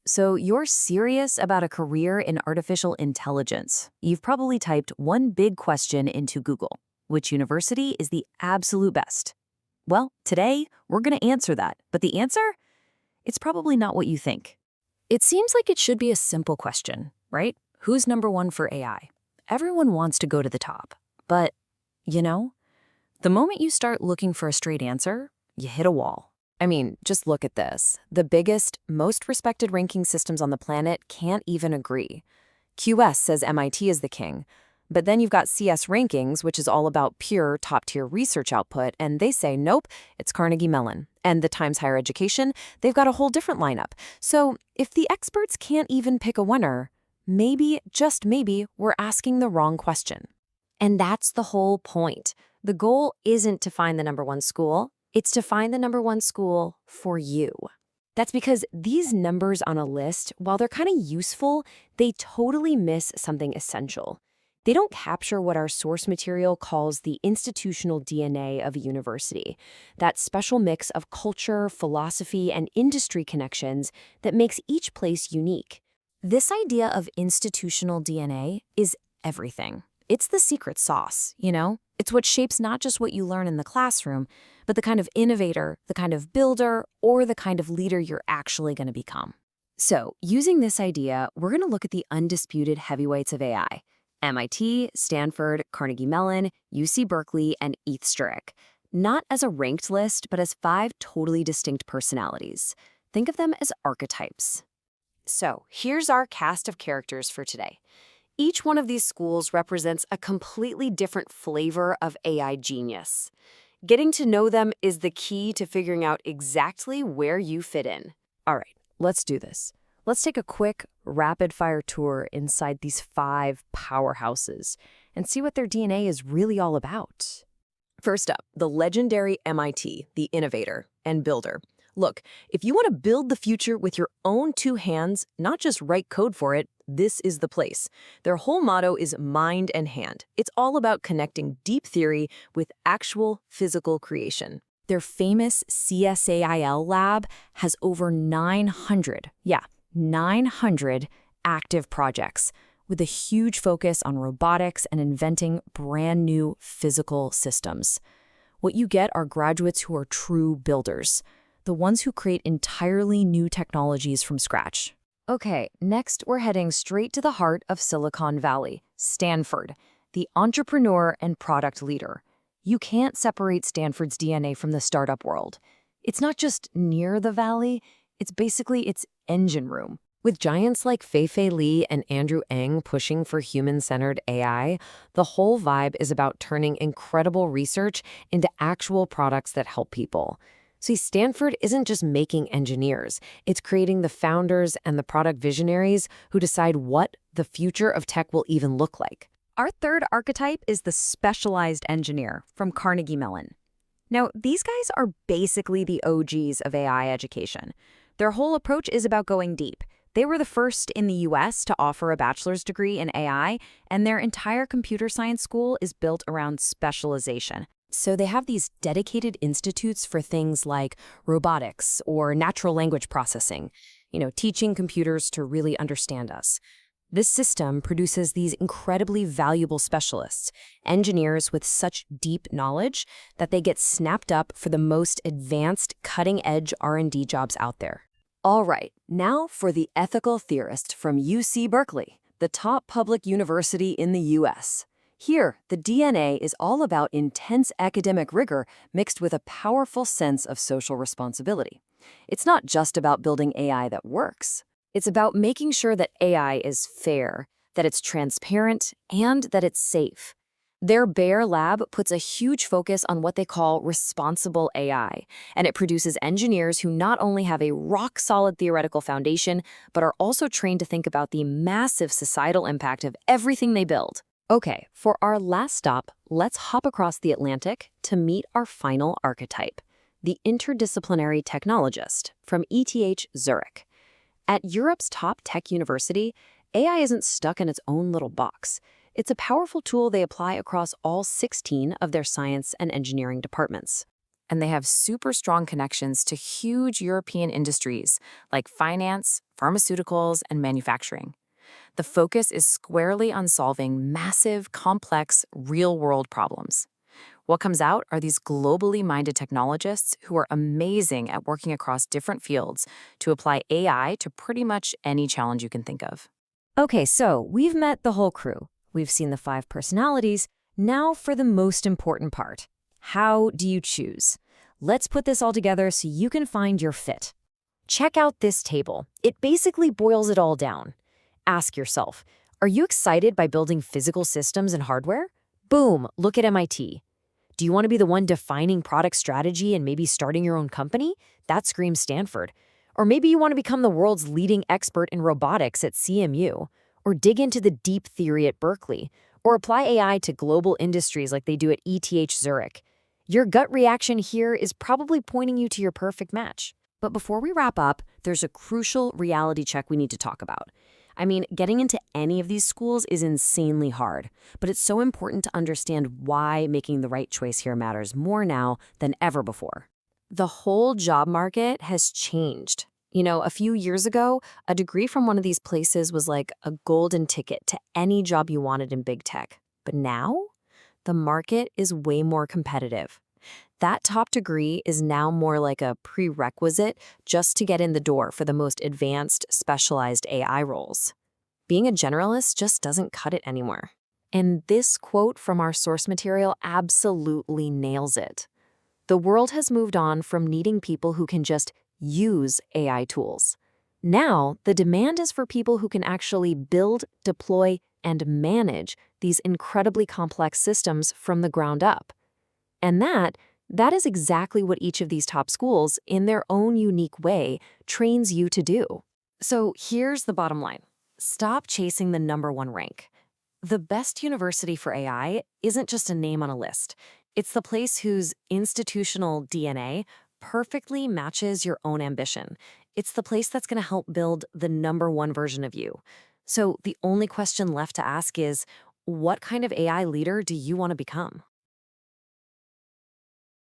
So you're serious about a career in artificial intelligence. You've probably typed one big question into Google. Which university is the absolute best? Well, today, we're going to answer that. But the answer? It's probably not what you think. It seems like it should be a simple question, right? Who's number one for AI? Everyone wants to go to the top. But, you know, the moment you start looking for a straight answer, you hit a wall. I mean, just look at this. The biggest, most respected ranking systems on the planet can't even agree. QS says MIT is the king, but then you've got CS Rankings, which is all about pure top-tier research output, and they say, nope, it's Carnegie Mellon. And the Times Higher Education, they've got a whole different lineup. So if the experts can't even pick a winner, maybe, just maybe, we're asking the wrong question. And that's the whole point. The goal isn't to find the number one school. It's to find the number one school for you. That's because these numbers on a list, while they're kind of useful, they totally miss something essential. They don't capture what our source material calls the institutional DNA of a university, that special mix of culture, philosophy, and industry connections that makes each place unique. This idea of institutional DNA is everything. It's the secret sauce, you know? It's what shapes not just what you learn in the classroom, but the kind of innovator, the kind of builder, or the kind of leader you're actually going to become. So, using this idea, we're going to look at the undisputed heavyweights of AI: MIT, Stanford, Carnegie Mellon, UC Berkeley, and ETH Zurich. Not as a ranked list, but as 5 totally distinct personalities. Think of them as archetypes. So, here's our cast of characters for today. Each one of these schools represents a completely different flavor of AI genius. Getting to know them is the key to figuring out exactly where you fit in. All right, let's do this. Let's take a quick, rapid-fire tour inside these 5 powerhouses and see what their DNA is really all about. First up, the legendary MIT, the innovator and builder. Look, if you want to build the future with your own 2 hands, not just write code for it, this is the place. Their whole motto is mind and hand. It's all about connecting deep theory with actual physical creation. Their famous CSAIL lab has over 900 active projects, with a huge focus on robotics and inventing brand new physical systems. What you get are graduates who are true builders, the ones who create entirely new technologies from scratch. Okay, next we're heading straight to the heart of Silicon Valley, Stanford, the entrepreneur and product leader. You can't separate Stanford's DNA from the startup world. It's not just near the valley, it's basically its engine room. With giants like Fei-Fei Li and Andrew Ng pushing for human-centered AI, the whole vibe is about turning incredible research into actual products that help people. See, Stanford isn't just making engineers. It's creating the founders and the product visionaries who decide what the future of tech will even look like. Our third archetype is the specialized engineer from Carnegie Mellon. Now, these guys are basically the OGs of AI education. Their whole approach is about going deep. They were the first in the US to offer a bachelor's degree in AI, and their entire computer science school is built around specialization. So they have these dedicated institutes for things like robotics or natural language processing, teaching computers to really understand us. This system produces these incredibly valuable specialists, engineers with such deep knowledge that they get snapped up for the most advanced, cutting-edge R&D jobs out there. All right, now for the ethical theorist from UC Berkeley, the top public university in the US. Here, the DNA is all about intense academic rigor mixed with a powerful sense of social responsibility. It's not just about building AI that works. It's about making sure that AI is fair, that it's transparent, and that it's safe. Their Bear lab puts a huge focus on what they call responsible AI, and it produces engineers who not only have a rock-solid theoretical foundation, but are also trained to think about the massive societal impact of everything they build. Okay, for our last stop, let's hop across the Atlantic to meet our final archetype, the interdisciplinary technologist from ETH Zurich. At Europe's top tech university, AI isn't stuck in its own little box. It's a powerful tool they apply across all 16 of their science and engineering departments. And they have super strong connections to huge European industries like finance, pharmaceuticals, and manufacturing. The focus is squarely on solving massive, complex, real-world problems. What comes out are these globally minded technologists who are amazing at working across different fields to apply AI to pretty much any challenge you can think of. Okay, so we've met the whole crew. We've seen the 5 personalities. Now for the most important part. How do you choose? Let's put this all together so you can find your fit. Check out this table. It basically boils it all down. Ask yourself, are you excited by building physical systems and hardware? Boom, look at MIT. Do you want to be the one defining product strategy and maybe starting your own company? That screams Stanford. Or maybe you want to become the world's leading expert in robotics at CMU, or dig into the deep theory at Berkeley, or apply AI to global industries like they do at ETH Zurich. Your gut reaction here is probably pointing you to your perfect match. But before we wrap up, there's a crucial reality check we need to talk about. I mean, getting into any of these schools is insanely hard, but it's so important to understand why making the right choice here matters more now than ever before. The whole job market has changed. You know, a few years ago, a degree from one of these places was like a golden ticket to any job you wanted in big tech. But now, the market is way more competitive. That top degree is now more like a prerequisite just to get in the door for the most advanced, specialized AI roles. Being a generalist just doesn't cut it anymore. And this quote from our source material absolutely nails it. The world has moved on from needing people who can just use AI tools. Now, the demand is for people who can actually build, deploy, and manage these incredibly complex systems from the ground up. And that is exactly what each of these top schools, in their own unique way, trains you to do. So here's the bottom line. Stop chasing the #1 rank. The best university for AI isn't just a name on a list. It's the place whose institutional DNA perfectly matches your own ambition. It's the place that's going to help build the #1 version of you. So the only question left to ask is, what kind of AI leader do you want to become?